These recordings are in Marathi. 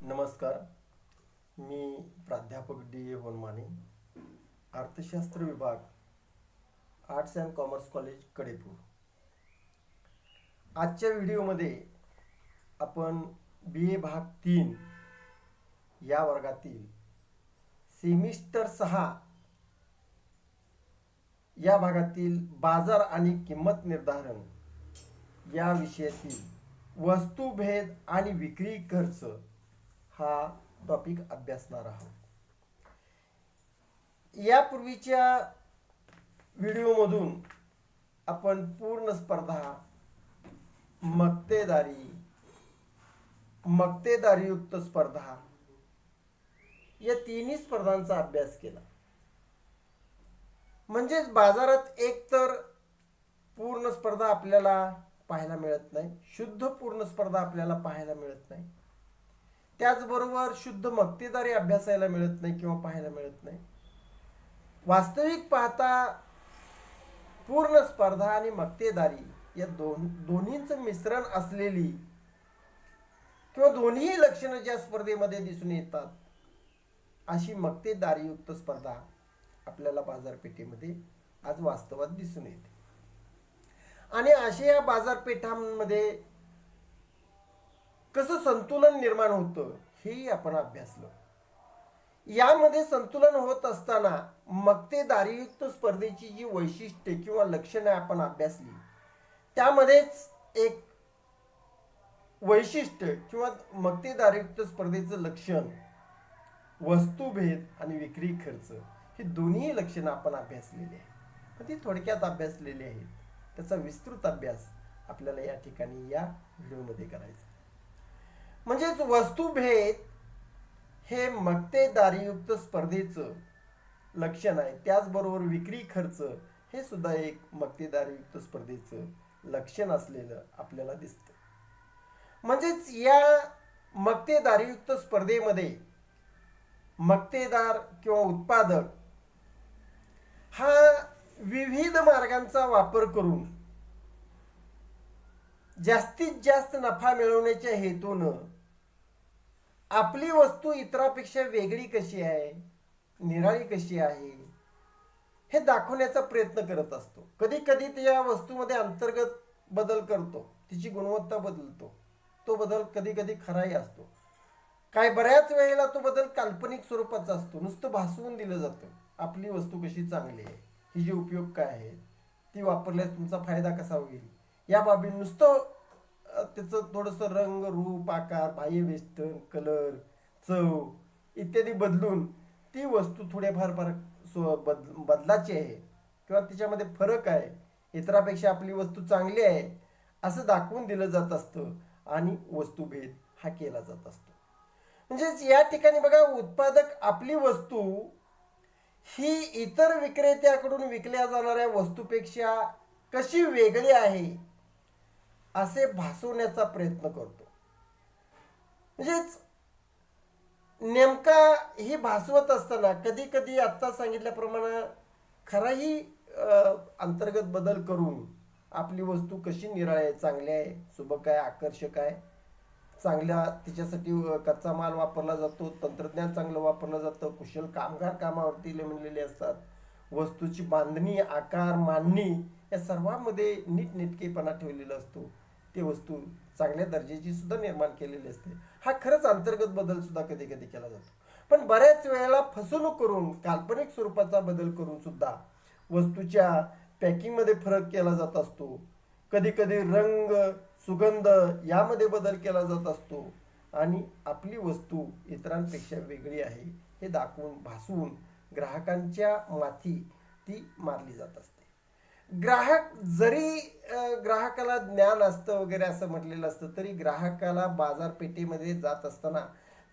नमस्कार. मी प्राध्यापक डी ए वनमाने, अर्थशास्त्र विभाग, arts and commerce college Kadepur. आजच्या व्हिडिओमध्ये आपण BA भाग 3 या वर्गातील सेमिस्टर 6 या भागातील बाजार आणि किंमत निर्धारण या विषयातील वस्तुभेद आणि विक्री खर्च हा टॉपिक अभ्यासणार आहोत. यापूर्वीच्या व्हिडिओमधून आपण पूर्ण स्पर्धा, मक्तेदारीयुक्त स्पर्धा या तिन्ही स्पर्धांचा अभ्यास केला. म्हणजेच बाजारात एकतर पूर्ण स्पर्धा आपल्याला पाहायला मिळत नाही, शुद्ध पूर्ण स्पर्धा आपल्याला पाहायला मिळत नाही, त्याचबरोबर शुद्ध मक्तेदारी अभ्यासायला मिळत नाही किंवा पाहायला मिळत नाही. वास्तविक पाहता पूर्ण स्पर्धा आणि मक्तेदारी या दोन्हींचं मिश्रण असलेली किंवा दोन्ही लक्षणं ज्या स्पर्धेमध्ये दिसून येतात अशी मक्तेदारीयुक्त स्पर्धा आपल्याला बाजारपेठेमध्ये आज वास्तवात दिसून येते. आणि अशा या बाजारपेठांमध्ये कसं संतुलन निर्माण होतं हेही आपण अभ्यासलं. यामध्ये संतुलन होत असताना मक्तेदारीयुक्त स्पर्धेची जी वैशिष्ट्ये किंवा लक्षणे आपण अभ्यासली त्यामध्येच एक वैशिष्ट्य किंवा मक्तेदारीयुक्त स्पर्धेचं लक्षण वस्तुभेद आणि विक्री खर्च ही दोन्ही लक्षणं आपण अभ्यासलेली आहेत. ती थोडक्यात अभ्यासलेली आहेत. त्याचा विस्तृत अभ्यास आपल्याला या ठिकाणी या व्हिडिओमध्ये करायचा. म्हणजेच वस्तुभेद हे मक्तेदारीयुक्त स्पर्धेचं लक्षण आहे. त्याचबरोबर विक्री खर्च हे सुद्धा एक मक्तेदारीयुक्त स्पर्धेचं लक्षण असलेलं आपल्याला दिसतं. म्हणजेच या मक्तेदारीयुक्त स्पर्धेमध्ये मक्तेदार किंवा उत्पादक हा विविध मार्गांचा वापर करून जास्तीत जास्त नफा मिळवण्याच्या हेतूनं आपली वस्तू इतरांपेक्षा वेगळी कशी आहे, निराळी कशी आहे हे दाखवण्याचा प्रयत्न करत असतो. कधी कधी त्या वस्तूमध्ये अंतर्गत बदल करतो, तिची गुणवत्ता बदलतो. तो बदल कधी कधी खराही असतो. बऱ्याच वेळेला तो बदल काल्पनिक स्वरूपाचा असतो, नुसतं भासवून दिलं जातं. आपली वस्तू कशी चांगली आहे, हिचे उपयोग काय आहेत, ती वापरल्यास तुमचा फायदा कसा होईल या बाबी नुसतं त्याचं थोडंसं रंग, रूप, आकार, बाह्य वेष्टन, कलर, चव इत्यादी बदलून ती वस्तू थोड्याफार बदलाची आहे किंवा तिच्यामध्ये फरक आहे, इतरांपेक्षा आपली वस्तू चांगली आहे असं दाखवून दिलं जात असतं आणि वस्तुभेद हा केला जात असतो. म्हणजेच या ठिकाणी बघा, उत्पादक आपली वस्तू ही इतर विक्रेत्याकडून विकल्या जाणाऱ्या वस्तूपेक्षा कशी वेगळी आहे असे भासवण्याचा प्रयत्न करतो. म्हणजेच नेमका ही भासवत असताना कधी कधी आत्ता सांगितल्याप्रमाणे खराही अंतर्गत बदल करून आपली वस्तू कशी निराळी आहे, चांगली आहे, सुबक आहे, आकर्षक आहे, चांगल्या तिच्यासाठी कच्चा माल वापरला जातो, तंत्रज्ञान चांगलं वापरलं जातं, कुशल कामगार कामावरती नेमलेले असतात, वस्तूची बांधणी, आकार, मांडणी या सर्वांमध्ये नीटनेटकेपणा ठेवलेला असतो, ती वस्तू चांगल्या दर्जाची सुद्धा निर्माण केलेली असते. हा खरंच अंतर्गत बदल सुद्धा कधी कधी केला जातो. पण बऱ्याच वेळेला फसवणूक करून काल्पनिक स्वरूपाचा बदल करून सुद्धा वस्तूच्या पॅकिंगमध्ये फरक केला जात असतो. कधी कधी रंग, सुगंध यामध्ये बदल केला जात असतो आणि आपली वस्तू इतरांपेक्षा वेगळी आहे हे दाखवून भासवून ग्राहकांच्या माथी ती मारली जात असते. ग्राहकाला ज्ञान असतं वगैरे असं म्हटलेलं असतं तरी ग्राहकाला बाजारपेठेमध्ये जात असताना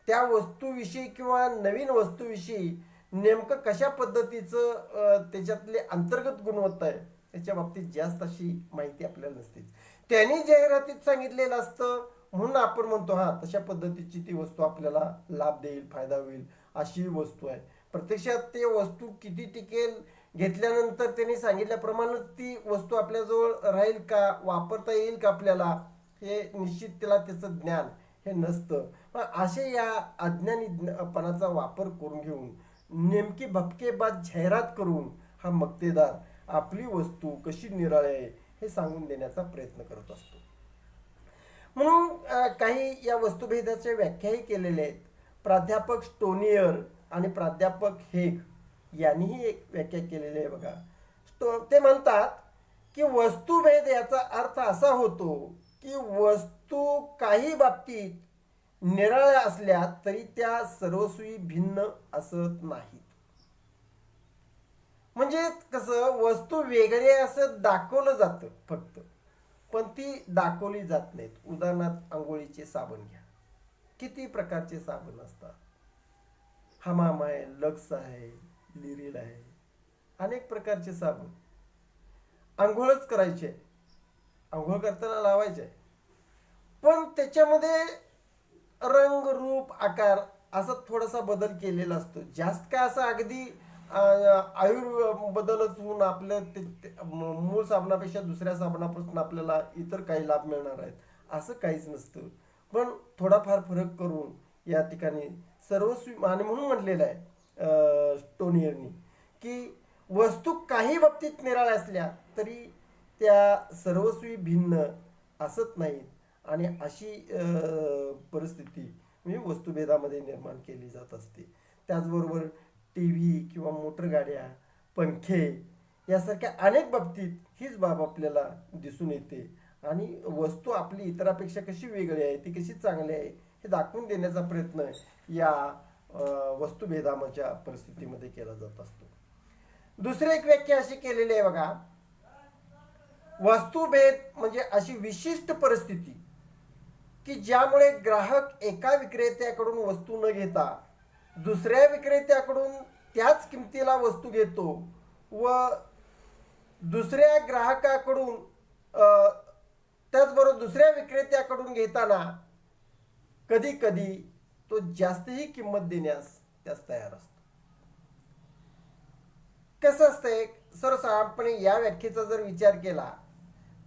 त्या वस्तूविषयी किंवा नवीन वस्तूविषयी नेमकं कशा पद्धतीचं त्याच्यातले अंतर्गत गुणवत्ता आहे त्याच्या बाबतीत जास्त अशी माहिती आपल्याला नसतेच. त्यांनी जाहिरातीत सांगितलेलं असतं म्हणून आपण म्हणतो हा तशा पद्धतीची ती वस्तू आपल्याला लाभ देईल, फायदा होईल अशी वस्तू आहे. प्रत्यक्षात ते वस्तू किती टिकेल, घेतल्यानंतर त्यांनी सांगितल्याप्रमाणे ती वस्तू आपल्याजवळ राहील का, वापरता येईल का आपल्याला, हे निश्चित त्याला त्याचं ज्ञान हे नसतं. पण असे या अज्ञानीपणाचा वापर करून घेऊन नेमकी भपकेबाज जाहिरात करून हा मक्तेदार आपली वस्तू कशी निराळी आहे हे सांगून देण्याचा प्रयत्न करत असतो. म्हणून काही या वस्तुभेदाच्या व्याख्याही केलेल्या आहेत. प्राध्यापक स्टोनियर आणि प्राध्यापक हेग यांनीही एक व्याख्या केलेली आहे बघा. ते म्हणतात की वस्तुभेद याचा अर्थ असा होतो की वस्तू काही बाबतीत निराळ्या असल्या तरी त्या सर्वस्वी भिन्न असत नाहीत. म्हणजे कसं, वस्तू वेगळी असं दाखवलं जातं फक्त, पण ती दाखवली जात नाहीत. उदाहरणार्थ आंघोळीचे साबण घ्या. किती प्रकारचे साबण असतात. हमाम आहे, लक्स आहे, लिरिल आहे, अनेक प्रकारचे साबण. आंघोळच करायचे, आंघोळ करताना लावायचे, पण त्याच्यामध्ये रंग, रूप, आकार असा थोडासा बदल केलेला असतो. जास्त काय असं अगदी बदलच होऊन आपलं मूळ साबणापेक्षा दुसऱ्या साबणापासून आपल्याला इतर काही लाभ मिळणार आहेत असं काहीच नसतं. पण थोडाफार फरक करून या ठिकाणी सर्वस्वी, आणि म्हणून म्हटलेलं आहे स्टोनियरनी की वस्तू काही बाबतीत निराळ्या असल्या तरी त्या सर्वस्वी भिन्न असत नाहीत. आणि अशी परिस्थिती म्हणजे वस्तुभेदामध्ये निर्माण केली जात असते. त्याचबरोबर टी व्ही किंवा मोटरगाड्या, पंखे यासारख्या अनेक बाबतीत हीच बाब आपल्याला दिसून येते. आणि वस्तू आपली इतरापेक्षा कशी वेगळी आहे, ती कशी चांगली आहे हे दाखवून देण्याचा प्रयत्न या वस्तुभेदाच्या परिस्थितीमध्ये केला जात असतो. दुसरी एक व्याख्या अशी केलेली आहे बघा. वस्तुभेद म्हणजे अशी विशिष्ट परिस्थिती की ज्यामुळे ग्राहक एका विक्रेत्याकडून वस्तू न घेता दुसऱ्या विक्रेत्याकडून त्याच किमतीला वस्तू घेतो व दुसऱ्या ग्राहकाकडून त्याचबरोबर दुसऱ्या विक्रेत्याकडून घेताना कधी कधी तो जास्तही किंमत देण्यास त्यास तयार असतो. कसं असतंय, सर्वसाधारणपणे या व्याख्येचा जर विचार केला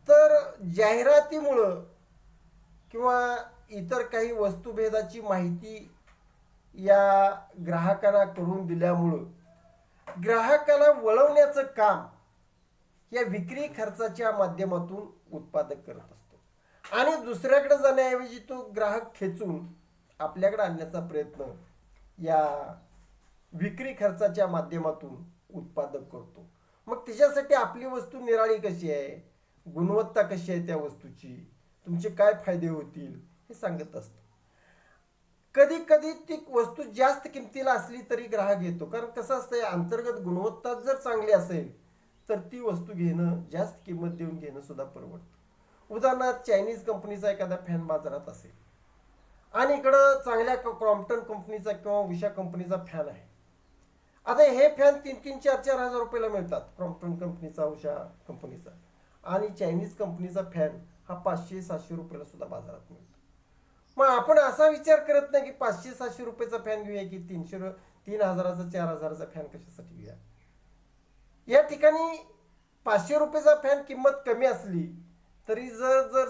तर जाहिरातीमुळं किंवा इतर काही वस्तुभेदाची माहिती या ग्राहकांना करून दिल्यामुळं ग्राहकाला वळवण्याचं काम या विक्री खर्चाच्या माध्यमातून उत्पादक करत असतो. आणि दुसऱ्याकडे जाण्याऐवजी तो ग्राहक खेचून आपल्याकडे आणण्याचा प्रयत्न या विक्री खर्चाच्या माध्यमातून उत्पादक करतो. मग त्याच्यासाठी आपली वस्तू निराळी कशी आहे, गुणवत्ता कशी आहे त्या वस्तूची, तुमचे काय फायदे होतील हे सांगत असतो. कधी कधी ती वस्तू जास्त किमतीला असली तरी ग्राहक घेतो. कारण कसं असतं, अंतर्गत गुणवत्ता जर चांगली असेल तर ती वस्तू घेणं, जास्त किंमत देऊन घेणं सुद्धा परवडतं. उदाहरणार्थ चायनीज कंपनीचा एखादा फॅन बाजारात असेल आणि इकडं चांगल्या क्रॉम्प्टन कंपनीचा किंवा उषा कंपनीचा फॅन आहे. आता हे फॅन 3-3, 4-4 हजार रुपयाला मिळतात, क्रॉम्प्टन कंपनीचा, उषा कंपनीचा. आणि चायनीज कंपनीचा फॅन हा 500-700 रुपयाला सुद्धा बाजारात मिळतो. मग आपण असा विचार करत नाही की 500-700 रुपयाचा फॅन घेऊया की 3,000चा 4,000चा फॅन कशासाठी घेऊया. या ठिकाणी 500 रुपयाचा फॅन किंमत कमी असली तरी जर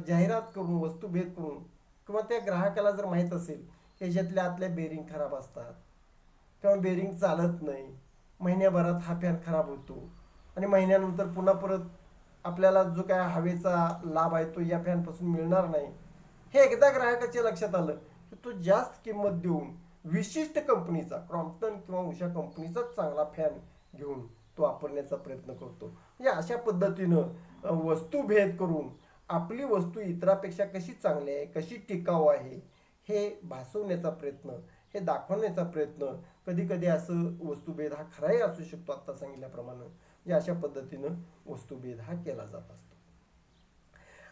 जाहिरात करून, वस्तुभेद करून किंवा त्या ग्राहकाला जर माहीत असेल की ह्याच्यातल्या आतल्या बेरिंग खराब असतात किंवा बेरिंग चालत नाही, महिन्याभरात हा फॅन खराब होतो आणि महिन्यानंतर पुन्हा परत आपल्याला जो काय हवेचा लाभ आहे तो या फॅनपासून मिळणार नाही, हे एकदा ग्राहकाच्या लक्षात आलं की तो जास्त किंमत देऊन विशिष्ट कंपनीचा, क्रॉम्प्टन किंवा उषा कंपनीचाच चांगला फॅन घेऊन तो वापरण्याचा प्रयत्न करतो. म्हणजे अशा पद्धतीनं वस्तुभेद करून आपली वस्तू इतरापेक्षा कशी चांगली आहे, कशी टिकाऊ आहे हे भासवण्याचा प्रयत्न, हे दाखवण्याचा प्रयत्न, कधी कधी असं वस्तुभेद हा खराही असू शकतो आत्ता सांगितल्याप्रमाणे. म्हणजे अशा पद्धतीनं वस्तुभेद हा केला जात असतो.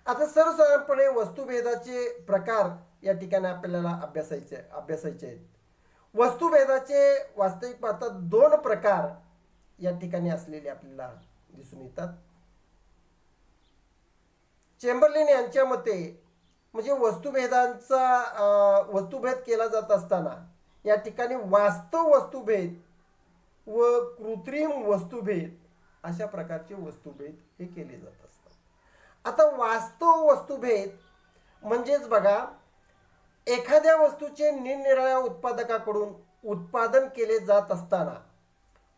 आता सर्वसाधारणपणे वस्तुभेदाचे प्रकार या ठिकाणी आपल्याला अभ्यासायचे आहेत. वस्तुभेदाचे वास्तविक पाहता 2 प्रकार या ठिकाणी असलेले आपल्याला दिसून येतात. चेंबरलिन यांच्या मते म्हणजे वस्तुभेद केला जात असताना या ठिकाणी वास्तव वस्तुभेद व कृत्रिम वस्तुभेद अशा प्रकारचे वस्तुभेद हे केले जात असतात. आता वास्तव वस्तुभेद म्हणजेच बघा एखाद्या वस्तूचे निरनिराळ्या उत्पादकाकडून उत्पादन केले जात असताना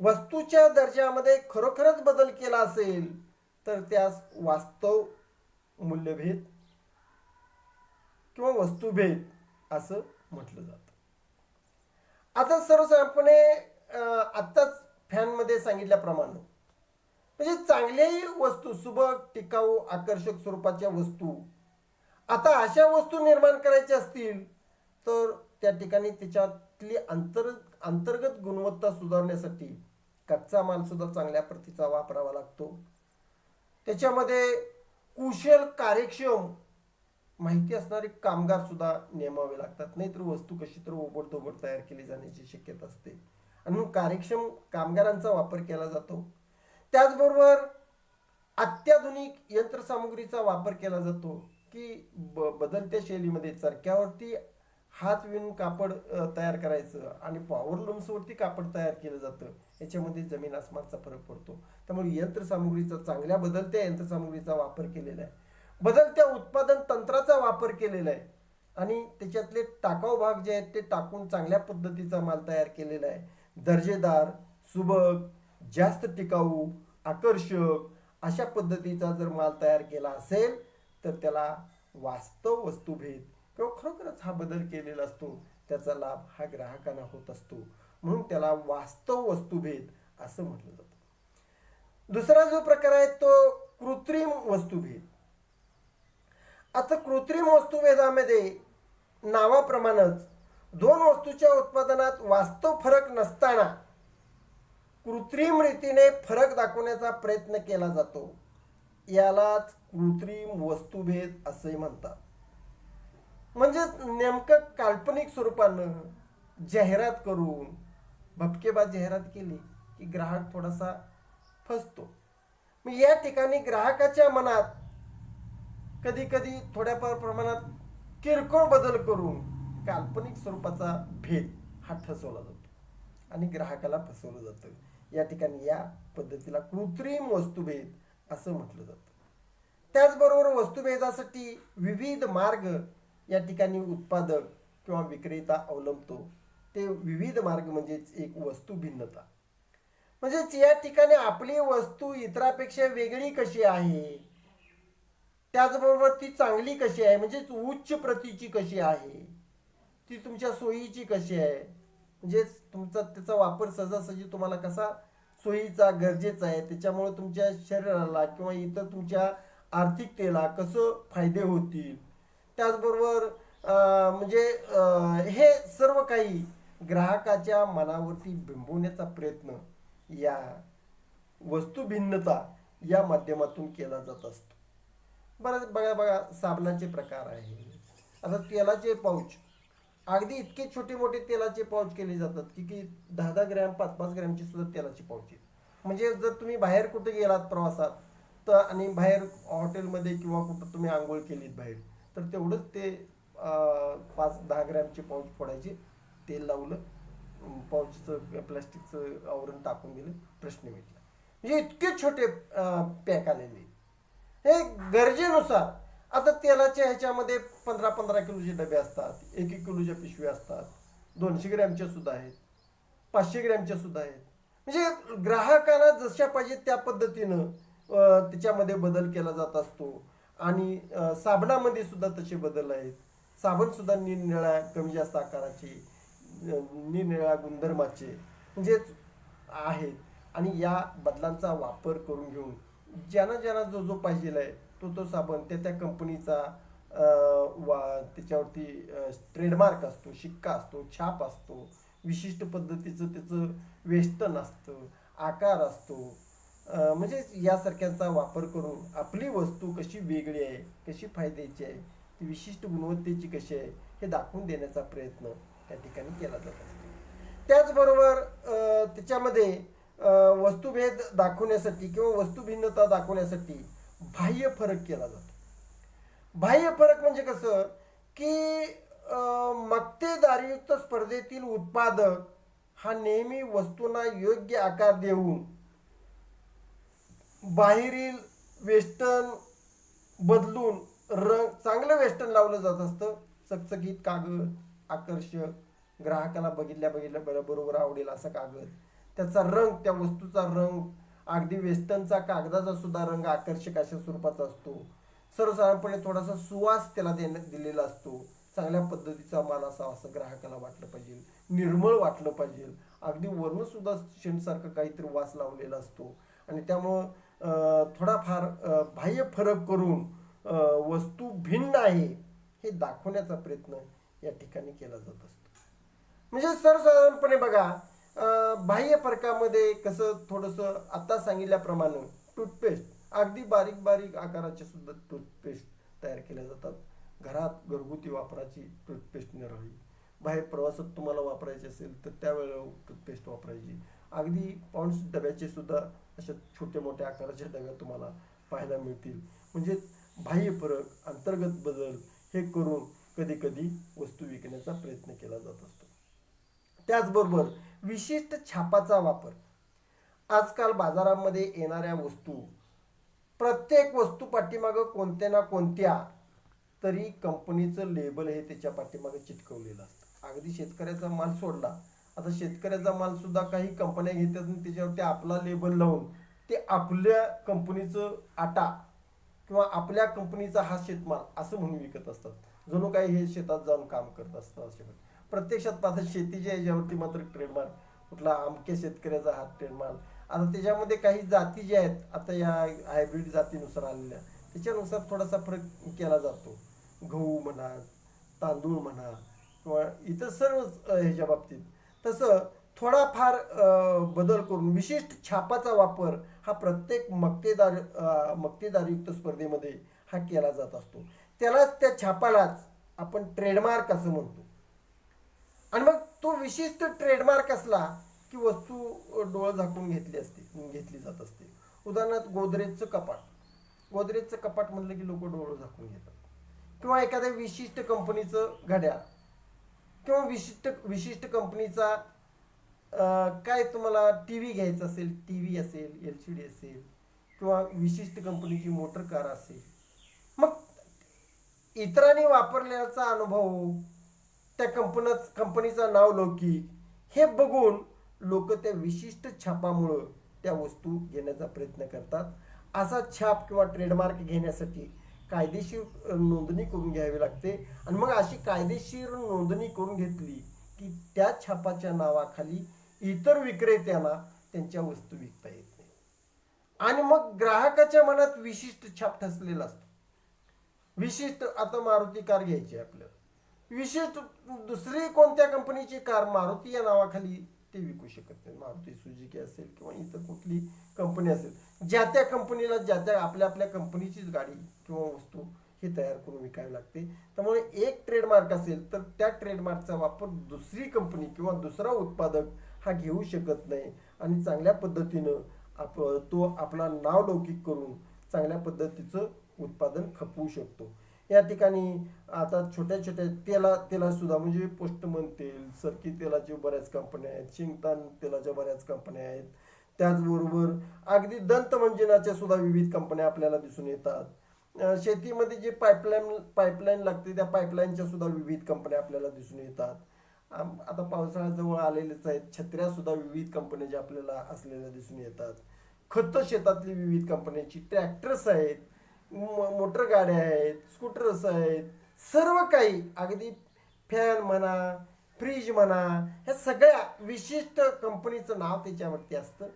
वस्तूच्या दर्जामध्ये खरोखरच बदल केला असेल तर त्यास वास्तव मूल्यभेद किंवा वस्तुभेद असं म्हटलं जातं. आता सर्वसाधारणपणे आत्ताच फॅनमध्ये सांगितल्याप्रमाणे म्हणजे चांगल्याही वस्तू, सुबक, टिकाऊ, आकर्षक स्वरूपाच्या वस्तू, आता अशा वस्तू निर्माण करायच्या असतील तर त्या ठिकाणी त्याच्यातली अंतर्गत गुणवत्ता सुधारण्यासाठी कच्चा माल सुद्धा चांगल्या प्रतीचा वापरावा लागतो. त्याच्यामध्ये कुशल, कार्यक्षम, माहिती असणारे कामगार सुद्धा नेमावे लागतात, नाहीतर वस्तू कशी तर ओबडधोबड तयार केली जाण्याची शक्यता असते. आणि म्हणून कार्यक्षम कामगारांचा वापर केला जातो. त्याचबरोबर अत्याधुनिक यंत्रसामुग्रीचा वापर केला जातो की बदलत्या शैलीमध्ये चरख्यावरती हात विणून कापड तयार करायचं आणि पॉवर लूम्सवरती कापड तयार केलं जातं. याच्यामध्ये जमीन आसमानचा फरक पडतो. त्यामुळे यंत्रसामुग्रीचा, चांगल्या बदलत्या यंत्रसामुग्रीचा वापर केलेला आहे, बदलत्या उत्पादन तंत्राचा वापर केलेला आहे आणि त्याच्यातले टाकाऊ भाग जे आहेत ते टाकून चांगल्या पद्धतीचा माल तयार केलेला आहे. दर्जेदार, सुबक, जास्त टिकाऊ, आकर्षक अशा पद्धतीचा जर माल तयार केला असेल तर त्याला वास्तव वस्तुभेद किंवा खरोखरच हा बदल केलेला असतो, त्याचा लाभ हा ग्राहकांना होत असतो. म्हणून त्याला वास्तव वस्तुभेद असं म्हटलं जातं. दुसरा जो प्रकार आहे तो कृत्रिम वस्तुभेद. आता कृत्रिम वस्तुभेदामध्ये नावाप्रमाणेच दोन वस्तूच्या उत्पादनात वास्तव फरक नसताना कृत्रिम रीतीने फरक दाखवण्याचा प्रयत्न केला जातो. यालाच कृत्रिम वस्तुभेद असे म्हणतात. म्हणजे नेमकं काल्पनिक स्वरूपानं जाहिरात करून भपकेबाज जाहिरात केली की ग्राहक थोडासा फसतो. मग या ठिकाणी ग्राहकाच्या मनात कधी कधी थोड्याफार प्रमाणात किरकोळ बदल करून काल्पनिक स्वरूपाचा भेद हा ठसवला जातो आणि ग्राहकाला फसवलं जातं. या ठिकाणी या पद्धतीला कृत्रिम वस्तुभेद असं म्हटलं जातं. त्याचबरोबर वस्तुभेदासाठी विविध मार्ग या ठिकाणी उत्पादक किंवा विक्रेता अवलंबतो. ते विविध मार्ग म्हणजेच एक वस्तू भिन्नता. म्हणजेच या ठिकाणी आपली वस्तू इतरांपेक्षा वेगळी कशी आहे, त्याचबरोबर ती चांगली कशी आहे, म्हणजेच उच्च प्रतीची कशी आहे, ती तुमच्या सोयीची कशी आहे, म्हणजेच तुमचा त्याचा वापर सहजासहजी तुम्हाला कसा सोयीचा, गरजेचा आहे, त्याच्यामुळे तुमच्या शरीराला किंवा इतर तुमच्या आर्थिकतेला कसं फायदे होतील. त्याचबरोबर म्हणजे हे सर्व काही ग्राहकाच्या मनावरती बिंबवण्याचा प्रयत्न या वस्तू भिन्नता या माध्यमातून केला जात असतो. बरं बघा साबणाचे प्रकार आहे. आता तेलाचे पाऊच, अगदी इतके छोटे मोठे तेलाचे पाऊच केले जातात की 10-10 ग्रॅम 5-5 ग्रॅमची सुद्धा तेलाची पाऊच आहेत. म्हणजे जर तुम्ही बाहेर कुठे गेलात प्रवासात तर आणि बाहेर हॉटेलमध्ये किंवा कुठं तुम्ही आंघोळ केलीत बाहेर तर तेवढंच ते 5-10 ग्रॅमचे पाऊच फोडायचे, तेल लावलं, पाऊचचं प्लास्टिकचं आवरण टाकून दिलं, प्रश्न मिटला. म्हणजे इतके छोटे पॅक आलेले. हे गरजेनुसार. आता तेलाच्या ह्याच्यामध्ये 15-15 किलोचे डबे असतात, 1-1 किलोच्या पिशव्या असतात, 200 ग्रॅमच्या सुद्धा आहेत, 500 ग्रॅमच्या सुद्धा आहेत. म्हणजे ग्राहकाला जशा पाहिजे त्या पद्धतीनं त्याच्यामध्ये बदल केला जात असतो. आणि साबणामध्ये सुद्धा तसे बदल आहेत. साबण सुद्धा निरनिळ्या कमी जास्त आकाराचे, निरनिळ्या गुणधर्माचे म्हणजेच आहेत. आणि या बदलांचा वापर करून घेऊन ज्यांना जो पाहिजे आहे तो साबण त्या कंपनीचा त्याच्यावरती ट्रेडमार्क असतो, शिक्का असतो, छाप असतो, विशिष्ट पद्धतीचं त्याचं वेष्टन असतं, आकार असतो. म्हणजे यासारख्यांचा वापर करून आपली वस्तू कशी वेगळी आहे, कशी फायद्याची आहे, ती विशिष्ट गुणवत्तेची कशी आहे हे दाखवून देण्याचा प्रयत्न त्या ठिकाणी केला जात असतो. त्याचबरोबर त्याच्यामध्ये वस्तुभेद दाखवण्यासाठी किंवा वस्तुभिन्नता दाखवण्यासाठी बाह्य फरक केला जातो. बाह्य फरक म्हणजे कसं की मक्तेदारीयुक्त स्पर्धेतील उत्पादक हा नेहमी वस्तूंना योग्य आकार देऊन बाहेरील वेस्टर्न बदलून चांगलं वेस्टर्न लावलं जात असतं, चकचकीत कागद, आकर्षक, ग्राहकाला बघितल्या बरोबर आवडेल असा कागद, त्याचा रंग, त्या वस्तूचा रंग अगदी वेस्टर्नचा कागदाचा सुद्धा रंग आकर्षक अशा स्वरूपाचा असतो. सर्वसाधारणपणे थोडासा सुवास त्याला दिलेला असतो. चांगल्या पद्धतीचा माल असावा असं ग्राहकाला वाटलं पाहिजे, निर्मळ वाटलं पाहिजे. अगदी वर्ण सुद्धा शेणसारखं काहीतरी वास लावलेला असतो. आणि त्यामुळं थोडाफार बाह्य फरक करून वस्तू भिन्न आहे हे दाखवण्याचा प्रयत्न या ठिकाणी केला जात असतो. म्हणजे सर्वसाधारणपणे बघा, बाह्य फरकामध्ये कसं थोडंसं आता सांगितल्याप्रमाणे टूथपेस्ट, अगदी बारीक बारीक आकाराचे सुद्धा टूथपेस्ट तयार केल्या जातात. घरात घरगुती वापराची टूथपेस्ट निराळी, बाहेर प्रवासात तुम्हाला वापरायची असेल तर त्यावेळेला टूथपेस्ट वापरायची. अगदी पाऊंड्स डब्याचे सुद्धा अशा छोट्या मोठ्या आकाराच्या डब्या तुम्हाला पाहायला मिळतील. म्हणजे बाह्य फरक, अंतर्गत बदल हे करून कधी कधी वस्तू विकण्याचा प्रयत्न केला जात असतो. त्याचबरोबर विशिष्ट छापाचा वापर. आजकाल बाजारामध्ये येणाऱ्या वस्तू, प्रत्येक वस्तू पाठीमागं कोणत्या ना कोणत्या तरी कंपनीचं लेबल हे त्याच्या पाठीमागे चिटकवलेलं असतं. अगदी शेतकऱ्याचा माल सोडला, आता शेतकऱ्याचा माल सुद्धा काही कंपन्या घेतात आणि त्याच्यावरती आपला लेबल लावून ते आपल्या कंपनीचं आटा किंवा आपल्या कंपनीचा हा शेतमाल असं म्हणून विकत असतात. जणू काही हे शेतात जाऊन काम करत असतात. असे प्रत्यक्षात पाहता शेतीच्या याच्यावरती मात्र ट्रेडमार्क, कुठला अमक्या शेतकऱ्याचा हा ट्रेडमार्क. आता त्याच्यामध्ये काही जाती ज्या आहेत आता या हायब्रिड जातीनुसार आलेल्या, त्याच्यानुसार थोडासा फरक केला जातो. गहू म्हणा, तांदूळ म्हणा किंवा इतर सर्व ह्याच्या बाबतीत तसं थोडाफार बदल करून विशिष्ट छापाचा वापर हा प्रत्येक मक्तेदारयुक्त स्पर्धेमध्ये हा केला जात असतो. त्यालाच, त्या छापालाच आपण ट्रेडमार्क असं म्हणतो. आणि मग तो विशिष्ट ट्रेडमार्क असला की वस्तू डोळं झाकून घेतली जात असते. उदाहरणार्थ गोदरेजचं कपाट म्हणलं की लोक डोळं झाकून घेतात. किंवा एखाद्या विशिष्ट कंपनीचं घड्याळ किंवा विशिष्ट कंपनीचा काय तुम्हाला टीव्ही घ्यायचा असेल, टीव्ही असेल, LCD असेल किंवा विशिष्ट कंपनीची मोटर कार असेल, मग इतरांनी वापरल्याचा अनुभव, त्या कंपनीचा नाव लौकिक हे बघून लोक त्या विशिष्ट छापामुळं त्या वस्तू घेण्याचा प्रयत्न करतात. असा छाप किंवा ट्रेडमार्क घेण्यासाठी कायदेशीर नोंदणी करून घ्यावी लागते. आणि मग अशी कायदेशीर नोंदणी करून घेतली की त्या छापाच्या नावाखाली इतर विक्रेत्यांना त्यांच्या वस्तू विकता येत नाही. आणि मग ग्राहकाच्या मनात विशिष्ट छाप ठसलेला असतो. विशिष्ट, आता मारुती कार घ्यायची आहे आपल्याला, विशिष्ट दुसरी कोणत्या कंपनीची कार मारुती या नावाखाली ते विकू शकत नाही. मारुती सुझुकी असेल किंवा इतर कुठली कंपनी असेल, ज्या त्या कंपनीला आपल्या कंपनीचीच गाडी किंवा वस्तू हे तयार करून विकावी लागते. त्यामुळे एक ट्रेडमार्क असेल तर त्या ट्रेडमार्कचा वापर दुसरी कंपनी किंवा दुसरा उत्पादक हा घेऊ शकत नाही. आणि चांगल्या पद्धतीनं तो आपला नाव लौकिक करून चांगल्या पद्धतीचं उत्पादन खपवू शकतो. या ठिकाणी आता छोट्या तेला सुद्धा, म्हणजे पोस्टमन तेल, सरकी तेलाच्या बऱ्याच कंपन्या आहेत, शेंगदाण तेलाच्या बऱ्याच कंपन्या आहेत. त्याचबरोबर अगदी दंतमंजनाच्या सुद्धा विविध कंपन्या आपल्याला दिसून येतात. शेतीमध्ये जे पाईपलाईन लागते त्या पाईपलाईनच्या सुद्धा विविध कंपन्या आपल्याला दिसून येतात. आता पावसाळ्याजवळ आलेलेच आहेत, छत्र्या सुद्धा विविध कंपन्याच्या आपल्याला असलेल्या दिसून येतात. खतं शेतातली विविध कंपन्याची, ट्रॅक्टर्स आहेत, मोटर गाड्या आहेत, स्कूटर्स आहेत, सर्व काही अगदी फॅन म्हणा, फ्रीज म्हणा, ह्या सगळ्या विशिष्ट कंपनीचं नाव त्याच्यावरती असतं,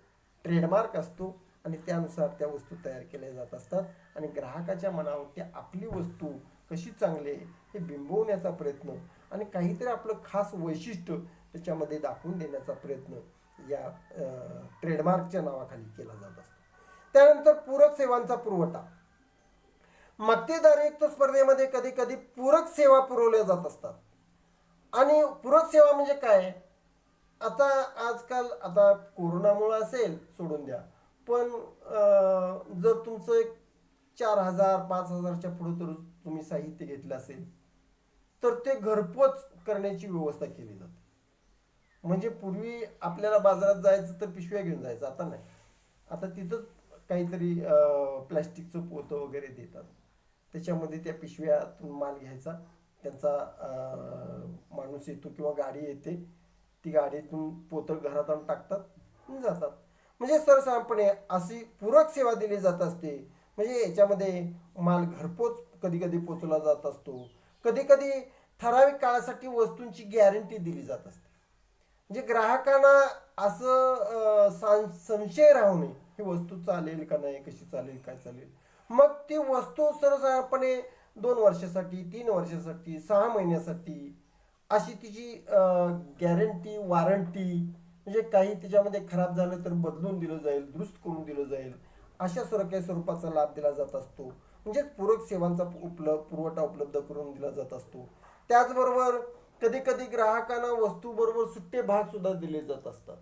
ट्रेडमार्क असतो. आणि त्यानुसार त्या वस्तू तयार केल्या जात असतात. आणि ग्राहकाच्या मनावरती आपली वस्तू कशी चांगली आहे हे बिंबवण्याचा प्रयत्न आणि काहीतरी आपलं खास वैशिष्ट्य त्याच्यामध्ये दाखवून देण्याचा प्रयत्न या ट्रेडमार्कच्या नावाखाली केला जात असतो. त्यानंतर पूरक सेवांचा पुरवठा. मक्तेदारयुक्त स्पर्धेमध्ये कधी कधी पूरक सेवा पुरवल्या जात असतात. आणि पूरक सेवा म्हणजे काय, आता आजकाल आता कोरोनामुळे असेल सोडून द्या, पण जर तुमचं एक 4,000 5,000च्या पुढे तर तुम्ही साहित्य घेतलं असेल तर ते घरपोच करण्याची व्यवस्था केली जाते. म्हणजे पूर्वी आपल्याला बाजारात जायचं तर पिशव्या घेऊन जायचं, आता नाही. आता तिथंच काहीतरी प्लॅस्टिकचं पोतं वगैरे देतात, त्याच्यामध्ये त्या पिशव्यातून माल घ्यायचा, त्यांचा माणूस येतो किंवा गाडी येते, ती गाडीतून पोतं घरात आणून टाकतात आणि जातात. म्हणजे सर्वसाधारणपणे अशी पूरक सेवा दिली जात असते. म्हणजे याच्यामध्ये माल घरपोच कधी कधी पोचवला जात असतो, कधी कधी ठराविक काळासाठी वस्तूंची गॅरंटी दिली जात असते. म्हणजे ग्राहकांना असं संशय राहू नये, ही वस्तू चालेल का नाही, कशी चालेल, काय चालेल. मग ती वस्तू सर्वसाधारणपणे 2 वर्षासाठी, 3 वर्षासाठी, 6 महिन्यासाठी अशी तिची गॅरंटी, वॉरंटी, म्हणजे काही तिच्यामध्ये खराब झालं तर बदलून दिलं जाईल, दुरुस्त करून दिलं जाईल, अशा काही स्वरूपाचा लाभ दिला जात असतो. म्हणजेच पूरक सेवांचा पुरवठा उपलब्ध करून दिला जात असतो. त्याचबरोबर कधी कधी ग्राहकांना वस्तूबरोबर सुट्टे भाग सुद्धा दिले जात असतात.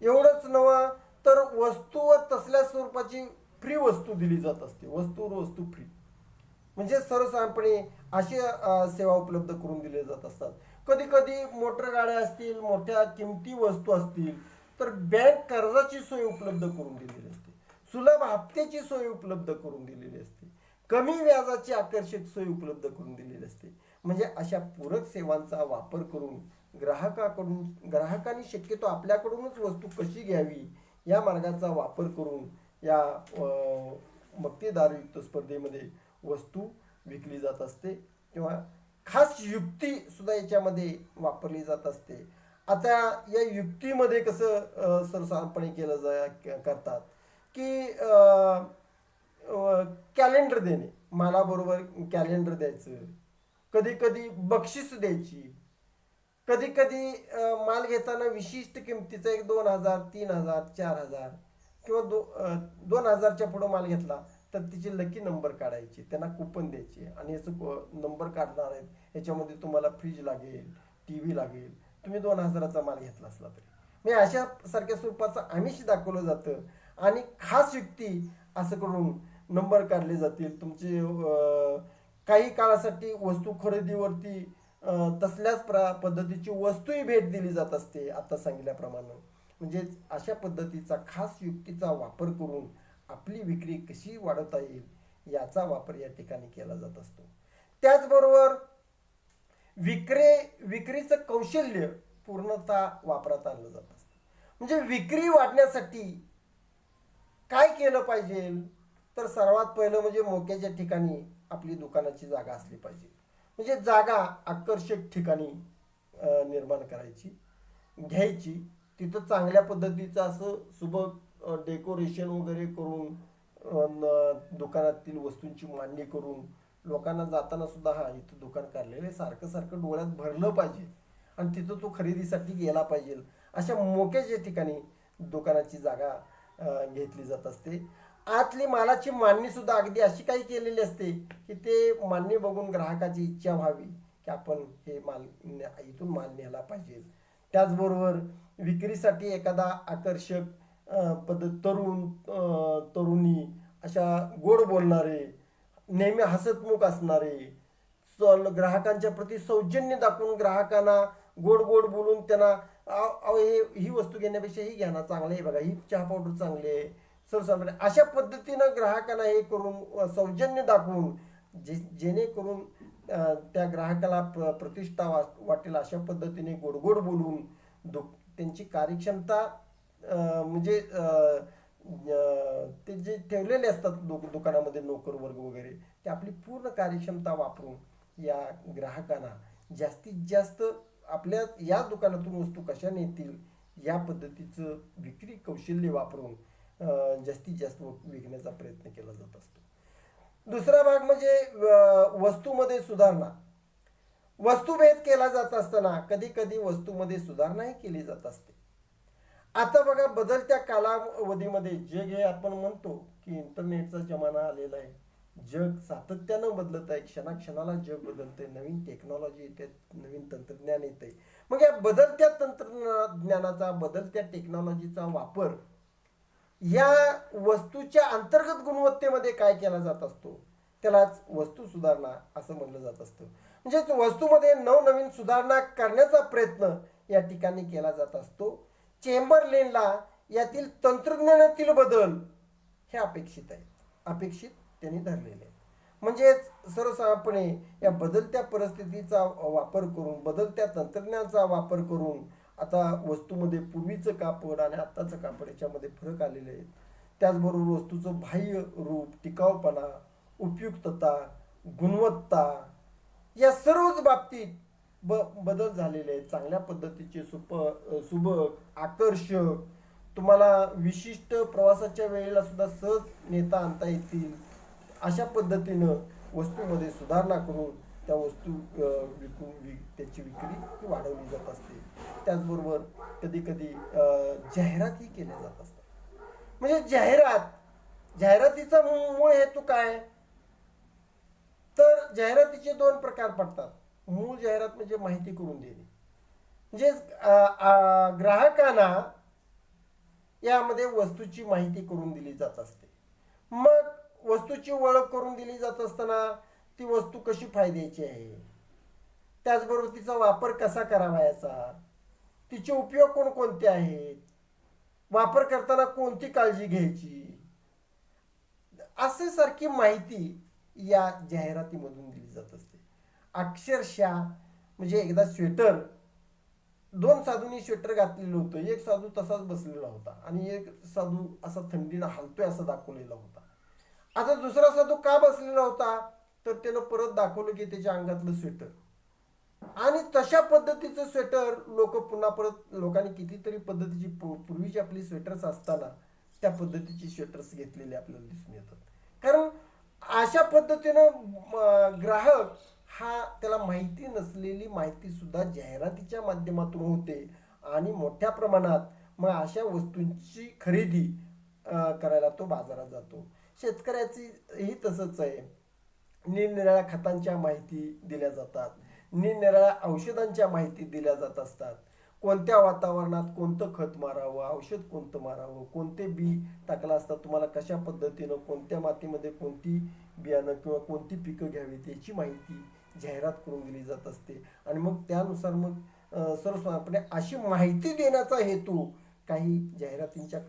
एवढंच नव्हे तर वस्तूवर तसल्या स्वरूपाची फ्री वस्तू दिली जात असते, वस्तूवर वस्तू फ्री. म्हणजे सर्वसाधारणपणे अशी सेवा उपलब्ध करून दिल्या जात असतात. कधी कधी मोटर गाड्या असतील, मोठ्या किमती वस्तू असतील तर बँक कर्जाची सोय उपलब्ध करून दिलेली असते, सुलभ हप्त्याची सोय उपलब्ध करून दिलेली असते, कमी व्याजाची आकर्षक सोय उपलब्ध करून दिलेली असते. म्हणजे अशा पूरक सेवांचा वापर करून ग्राहकांनी शक्यतो आपल्याकडूनच वस्तू कशी घ्यावी या मार्गाचा वापर करून या मक्तेदारयुक्त स्पर्धेमध्ये वस्तू विकली जात असते किंवा खास युक्ती सुद्धा याच्यामध्ये वापरली जात असते. आता या युक्तीमध्ये कसं सर्वसाधारणपणे करतात की कॅलेंडर देणे, मालाबरोबर कॅलेंडर द्यायचं, कधी कधी बक्षीस द्यायची, कधी कधी माल घेताना विशिष्ट किमतीचा 2,000, 3,000, 4,000 किंवा 2,000च्या पुढे माल घेतला तर तिचे लकी नंबर काढायचे, त्यांना कुपन द्यायचे आणि याचं नंबर काढणार आहेत, याच्यामध्ये तुम्हाला फ्रीज लागेल, टी व्ही लागेल, तुम्ही 2,000चा माल घेतला असला तरी. म्हणजे अशा सारख्या स्वरूपाचं आमिष दाखवलं जातं आणि खास युक्ती असं करून नंबर काढले जातील. तुमचे काही काळासाठी वस्तू खरेदीवरती तसल्याच पद्धतीची वस्तूही भेट दिली जात असते आता सांगितल्याप्रमाणे. म्हणजेच अशा पद्धतीचा खास युक्तीचा वापर करून आपली विक्री कशी वाढवता येईल याचा वापर या ठिकाणी केला जात असतो. त्याचबरोबर विक्रीचं कौशल्य पूर्णतः वापरात आणलं जात असतं. म्हणजे विक्री वाढण्यासाठी काय केलं पाहिजे तर सर्वात पहिलं म्हणजे मोक्याच्या ठिकाणी आपली दुकानाची जागा असली पाहिजे. म्हणजे जागा आकर्षक ठिकाणी निर्माण करायची, घ्यायची, तिथं चांगल्या पद्धतीचं असं सुबक डेकोरेशन वगैरे करून दुकानातील वस्तूंची मांडणी करून लोकांना जाताना सुद्धा हा इथं दुकान काढलेलं आहे सारखं सारखं डोळ्यात भरलं पाहिजे आणि तिथं तो खरेदीसाठी गेला पाहिजे, अशा मोक्याच्या ठिकाणी दुकानाची जागा घेतली जात असते. आतली मालाची मांडणी सुद्धा अगदी अशी काही केलेली असते की ते मांडणी बघून ग्राहकाची इच्छा व्हावी की आपण हे माल इथून माल न्यायला पाहिजे. त्याचबरोबर विक्रीसाठी एखादा आकर्षक तरुणी अशा गोड बोलणारे, नेहमी हसतमुख असणारे, ग्राहकांच्या प्रती सौजन्य दाखवून ग्राहकांना गोड गोड बोलून त्यांना ही वस्तू घेण्यापेक्षा ही घ्या ना, चांगलं आहे बघा, ही चहा पावडर चांगली आहे, सर्वसाधारण अशा पद्धतीनं ग्राहकांना हे करून सौजन्य दाखवून जेणेकरून त्या ग्राहकाला प्रतिष्ठा वाटेल अशा पद्धतीने गोड गोड बोलून त्यांची कार्यक्षमता म्हणजे ते जे ठेवलेले असतात दुकानामध्ये नोकर वर्ग वगैरे ते आपली पूर्ण कार्यक्षमता वापरून या ग्राहकांना जास्तीत जास्त आपल्या या दुकानातून वस्तू कशा नेतील या पद्धतीचं विक्री कौशल्य वापरून जास्तीत जास्त विकण्याचा प्रयत्न केला जात असतो. दुसरा भाग म्हणजे वस्तूमध्ये सुधारणा. वस्तुभेद केला जात असताना कधी कधी वस्तूमध्ये सुधारणाही केली जात असते. आता बघा बदलत्या कालावधीमध्ये जग हे आपण म्हणतो की इंटरनेटचा जमाना आलेला आहे, जग सातत्यानं बदलत आहे, क्षणाक्षणाला जग बदलतंय, नवीन टेक्नॉलॉजी येते, नवीन तंत्रज्ञान येते. मग या बदलत्या तंत्रज्ञानाचा बदलत्या टेक्नॉलॉजीचा वापर या वस्तूच्या अंतर्गत गुणवत्तेमध्ये काय केला जात असतो त्यालाच वस्तू सुधारणा असं म्हणलं जात असतं. म्हणजेच वस्तूमध्ये नवनवीन सुधारणा करण्याचा प्रयत्न या ठिकाणी केला जात असतो. चेंबरलेनला यातील तंत्रज्ञानातील बदल हे अपेक्षित त्यांनी धरलेले आहेत. म्हणजेच सर्वसाधारणपणे या बदलत्या परिस्थितीचा वापर करून, बदलत्या तंत्रज्ञानाचा वापर करून आता वस्तूमध्ये पूर्वीचं कापड आणि आत्ताचं कापड याच्यामध्ये फरक आलेले आहेत. त्याचबरोबर वस्तूचं बाह्य रूप, टिकाऊपणा, उपयुक्तता, गुणवत्ता या सर्वच बाबतीत बदल झालेले आहेत. चांगल्या पद्धतीचे सुबक, आकर्षक, तुम्हाला विशिष्ट प्रवासाच्या वेळेला सुद्धा सहज नेता आणता येतील अशा पद्धतीनं वस्तूमध्ये सुधारणा करून त्या वस्तू त्याची विक्री वाढवली जात असते. त्याचबरोबर कधी कधी जाहिरातही केल्या जात असतात. म्हणजे जाहिरातीचा मूळ हेतू काय, तर जाहिरातीचे दोन प्रकार पडतात. मूळ जाहिरात म्हणजे माहिती करून देणे, म्हणजे ग्राहकांना यामध्ये वस्तूची माहिती करून दिली जात असते. मग वस्तूची ओळख करून दिली जात असताना ती वस्तू कशी फायद्याची आहे, त्याचबरोबर तिचा वापर कसा करावा याचा, तिचे उपयोग कोणकोणते आहेत, वापर करताना कोणती काळजी घ्यायची, असे सारखी माहिती या जाहिरातीमधून दिली जात असते. अक्षरशः म्हणजे एकदा स्वेटर, दोन साधूंनी स्वेटर घातलेलं होतं. एक साधू तसाच बसलेला होता आणि एक साधू असा थंडीनं हालतोय असं दाखवलेला होता. आता दुसरा साधू का बसलेला होता, तर त्यानं परत दाखवलं की त्याच्या अंगातलं स्वेटर, आणि तशा पद्धतीचं स्वेटर पुन्हा परत लोकांनी कितीतरी पद्धतीची पूर्वीची आपली स्वेटर्स असताना त्या पद्धतीची स्वेटर्स घेतलेले आपल्याला दिसून येतात. कारण अशा पद्धतीनं ग्राहक हा त्याला माहिती नसलेली माहिती सुद्धा जाहिरातीच्या माध्यमातून होते आणि मोठ्या प्रमाणात मग अशा वस्तूंची खरेदी करायला तो बाजारात जातो. शेतकऱ्याची ही तसंच आहे. निरनिराळ्या खतांच्या माहिती दिल्या जातात, निरनिराळ्या औषधांच्या माहिती दिल्या जात असतात. कोणत्या वातावरणात कोणतं खत मारावं, औषध कोणतं मारावं, कोणते बी टाकलं असतात, तुम्हाला कशा पद्धतीनं कोणत्या मातीमध्ये कोणती बियाणं किंवा कोणती पिकं घ्यावीत याची माहिती जाहिरात करून दिली जात असते. आणि मग त्यानुसार मग सर्वसाधारणपणे अशी माहिती देण्याचा हेतू काही जाहिरातींच्या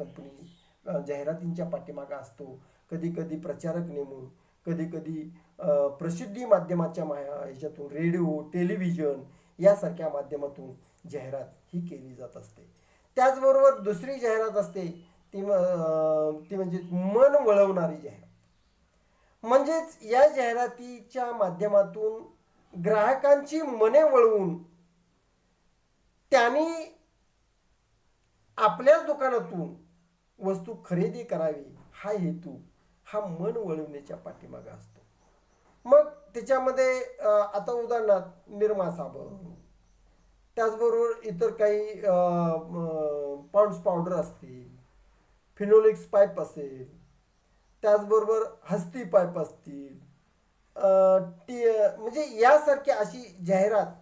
पाठीमागा असतो. कधी कधी प्रचारक नेमून, कधी कधी प्रसिद्धी माध्यमाच्या ह्याच्यातून, रेडिओ, टेलिव्हिजन यासारख्या माध्यमातून जाहिरात ही केली जात असते. त्याचबरोबर दुसरी जाहिरात असते ती म्हणजे मन वळवणारी जाहिरात. म्हणजेच या जाहिरातीच्या माध्यमातून ग्राहकांची मने वळवून त्यांनी आपल्याच दुकानातून वस्तू खरेदी करावी हा हेतू हा मन वळवण्याच्या पाठीमागे असतो. मग त्याच्यामध्ये आता उदाहरणार्थ निरमा साबण, त्याचबरोबर इतर काही पॉन्ड्स पावडर असतील, फिनोलिक्स पाईप असेल, त्याचबरोबर हस्ती पाईप असतील, म्हणजे यासारखी अशी जाहिरात,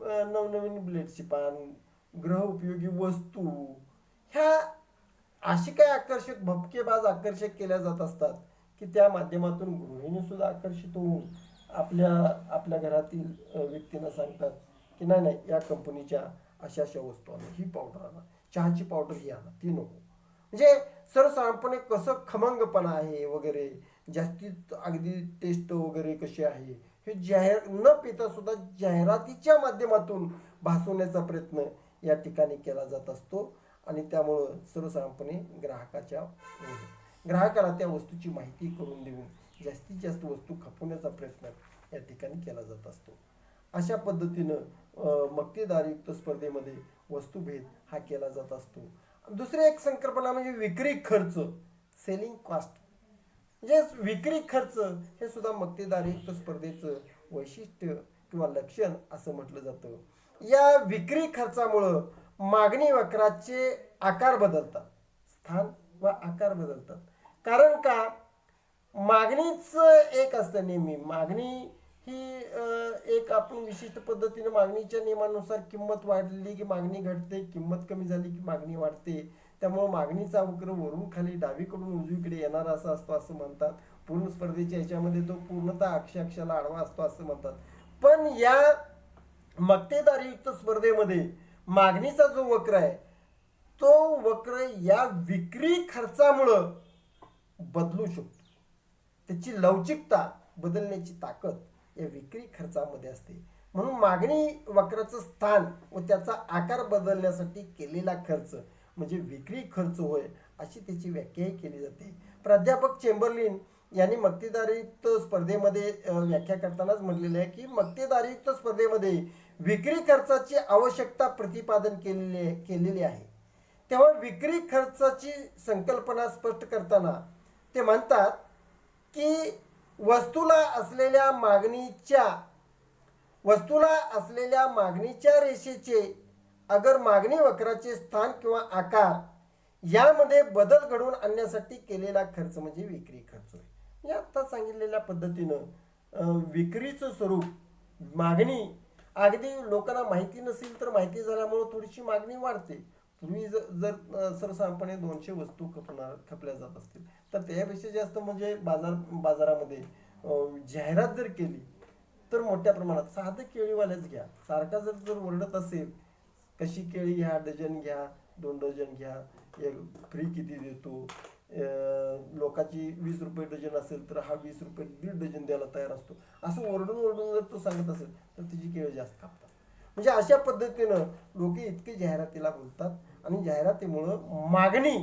नवनवीन ब्लेडची पान, गृहउपयोगी वस्तू, ह्या अशी काही आकर्षक भपकेबाज आकर्षक केल्या जात असतात की त्या माध्यमातून गृहिणी सुद्धा आकर्षित होऊन आपल्या घरातील व्यक्तींना सांगतात की नाही नाही या कंपनीच्या अशा अशा वस्तू आणा, ही पावडर आणा, चहाची पावडर ही आणा, ती नको. म्हणजे सर्वसाधारणपणे कसं खमंगपणा आहे वगैरे, जास्तीत अगदी टेस्ट वगैरे कशी आहे हे न पिता सुद्धा जाहिरातीच्या माध्यमातून भासवण्याचा प्रयत्न या ठिकाणी केला जात असतो. आणि त्यामुळं सर्वसाधारणपणे ग्राहकाला त्या वस्तूची माहिती करून देऊन जास्तीत जास्त वस्तू खपवण्याचा प्रयत्न या ठिकाणी केला जात असतो. अशा पद्धतीनं मक्तेदारयुक्त स्पर्धेमध्ये वस्तूभेद हा केला जात असतो. दुसरी एक संकल्पना म्हणजे विक्री खर्च, सेलिंग कॉस्ट. म्हणजे विक्री खर्च हे सुद्धा मक्तेदारयुक्त स्पर्धेचं वैशिष्ट्य किंवा लक्षण असं म्हटलं जातं. या विक्री खर्चामुळं मागणी वक्राचे आकार बदलतात, स्थान व आकार बदलतात. कारण का, मागणीच एक असतं नेहमी. मागणी ही एक आपण विशिष्ट पद्धतीने मागणीच्या नियमानुसार किंमत वाढली की मागणी घटते, किंमत कमी झाली की मागणी वाढते. त्यामुळे मागणीचा वक्र वरून खाली डावीकडून उजवीकडे येणारा असा असतो असं म्हणतात. पूर्ण स्पर्धेच्या ह्याच्यामध्ये तो पूर्णतः अक्षाला आडवा असतो असं म्हणतात. पण या मक्तेदारयुक्त स्पर्धेमध्ये मागणीचा जो वक्र आहे तो वक्र या विक्री खर्चामुळं बदलू शकतो. त्याची लवचिकता बदलण्याची ताकद या विक्री खर्चामध्ये असते. म्हणून मागणी वक्राचं स्थान व त्याचा आकार बदलण्यासाठी केलेला खर्च म्हणजे विक्री खर्च होय, अशी त्याची व्याख्याही केली जाते. प्राध्यापक चेंबरलिन यांनी मक्तेदारीयुक्त स्पर्धेमध्ये व्याख्या करतानाच म्हटलेलं आहे की मक्तेदारीयुक्त स्पर्धेमध्ये विक्री खर्चाची आवश्यकता प्रतिपादन केलेली आहे. तेव्हा विक्री खर्चाची संकल्पना स्पष्ट करताना ते म्हणतात की वस्तूला असलेल्या मागणीच्या रेषेचे अगर मागणी वक्राचे स्थान किंवा आकार यामध्ये बदल घडवून आणण्यासाठी केलेला खर्च म्हणजे विक्री खर्च होय. या आता सांगितलेल्या पद्धतीनं विक्रीचं स्वरूप मागणी अगदी लोकांना माहिती नसेल तर माहिती झाल्यामुळे थोडीशी मागणी वाढते. पूर्वी जर सर्वसाधारणपणे 200 वस्तू खपल्या जात असतील तर त्यापेक्षा जास्त म्हणजे बाजारामध्ये जाहिरात जर केली तर मोठ्या प्रमाणात साधं केळीवाल्याच घ्या सारखा जर ओरडत असेल कशी केळी घ्या, डझन घ्या, 2 डझन घ्या, फ्री किती देतो, लोकांची 20 रुपये डझन असेल तर हा 20 रुपये 1.5 डझन द्यायला तयार असतो, असं ओरडून जर तो सांगत असेल तर तिची केळी जास्त कापतात. म्हणजे अशा पद्धतीनं लोक इतके जाहिरातीला बोलतात आणि जाहिरातीमुळं मागणी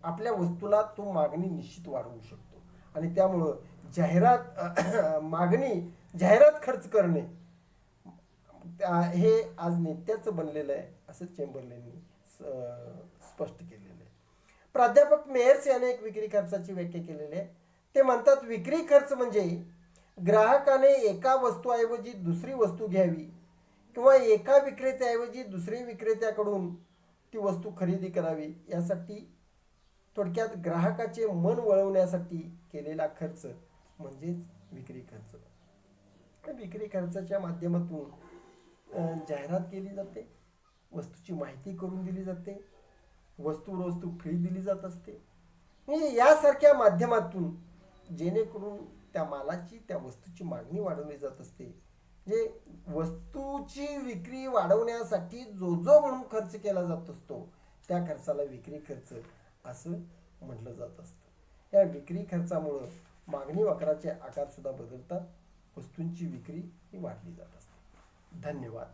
आपल्या वस्तूला तो मागणी निश्चित वाढवू शकतो आणि त्यामुळं जाहिरात खर्च करणे हे आज नित्याचं बनलेलं आहे असं चेंबरलेननी स्पष्ट केलेलं आहे. प्राध्यापक मेयर्स याने एक विक्री खर्चाची व्याख्या केलेली आहे. ते म्हणतात विक्री खर्च म्हणजे ग्राहकाने एका वस्तूऐवजी दुसरी वस्तू घ्यावी किंवा एका विक्रेत्याऐवजी दुसरी विक्रेत्याकडून ती वस्तू खरेदी करावी यासाठी थोडक्यात ग्राहकाचे मन वळवण्यासाठी केलेला खर्च म्हणजेच विक्री खर्च. विक्री खर्चाच्या माध्यमातून जाहिरात केली जाते, वस्तूची माहिती करून दिली जाते, वस्तू फ्री दिली जात असते. म्हणजे यासारख्या माध्यमातून जेणेकरून त्या मालाची त्या वस्तूची मागणी वाढवली जात असते. म्हणजे वस्तूची विक्री वाढवण्यासाठी जो म्हणून खर्च केला जात असतो त्या खर्चाला विक्री खर्च असं म्हटलं जात असतं. या विक्री खर्चामुळं मागणी वक्राचे आकार सुद्धा बदलतात, वस्तूंची विक्री ही वाढली जात असते. धन्यवाद.